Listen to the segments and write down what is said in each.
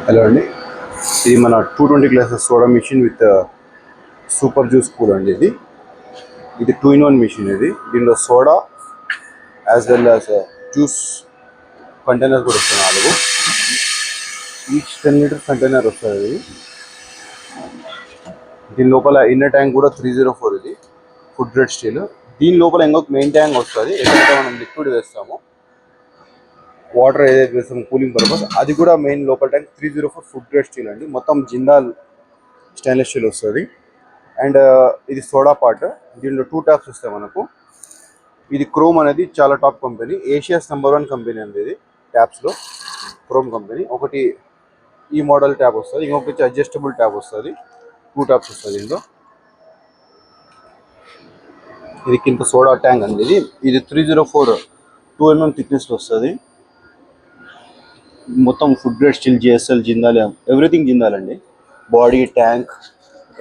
Hello అండి, ఇది మన 220 glasses soda machine with super juice cool అండి. ఇది 2-in-1 మిషన్. దీనిలో soda as well as juice container కూడా వస్తుంది. 4 ఈచ్ 10 లీటర్స్ కంటైనర్ వస్తుంది. దీని లోపల ఇన్నర్ ట్యాంక్ కూడా 304. ఇది ఫుడ్ గ్రేడ్ స్టీల్. దీని లోపల ఇంకొక మెయిన్ ట్యాంక్ వస్తుంది. ఎక్కడైతే మనం లిక్విడ్ వేస్తామో, వాటర్ ఏదైతే వేస్తామో కూలింగ్ పర్పస్, అది కూడా మెయిన్ లోపల ట్యాంక్ 304 ఫుడ్ గ్రేడ్ స్టీల్ అండి. మొత్తం జిందాల్ స్టెయిన్లెస్ స్టీల్ వస్తుంది. అండ్ ఇది సోడా పార్ట్. దీనిలో 2 ట్యాప్స్ వస్తాయి మనకు. ఇది క్రోమ్ అనేది చాలా టాప్ కంపెనీ, ఏషియాస్ #1 కంపెనీ అండి. ఇది ట్యాప్స్లో క్రోమ్ కంపెనీ. ఒకటి ఈ మోడల్ ట్యాప్ వస్తుంది, ఇంకొకటి అడ్జస్టబుల్ ట్యాప్ వస్తుంది. 2 ట్యాప్స్ వస్తుంది దీంట్లో. ఇది కింద సోడా ట్యాంక్ అండి. ఇది 304 2mm థిక్నెస్లో వస్తుంది. మొత్తం food grade steel, JSL, Jindal, everything Jindal అండి. బాడీ, ట్యాంక్,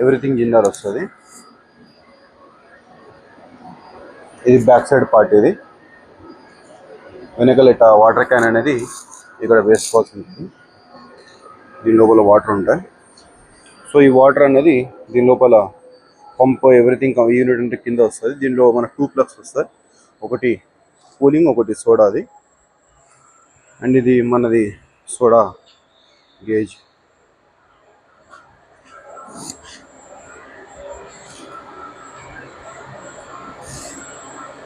ఎవ్రీథింగ్ జిందాల్ వస్తుంది. ఇది బ్యాక్ సైడ్ పార్ట్. ఇది వెనకాల ఇట్లా వాటర్ క్యాన్ అనేది ఇక్కడ వేసుకోవాల్సి ఉంటుంది. దీని లోపల వాటర్ ఉంటాయి. సో ఈ వాటర్ అనేది దీని లోపల పంప్, ఎవ్రీథింగ్ యూనిట్ అంటే కింద వస్తుంది. దీనిలో మనకు 2 ప్లగ్స్ వస్తాయి, ఒకటి కూలింగ్, ఒకటి సోడాది. అండ్ ఇది మనది సోడా గేజ్.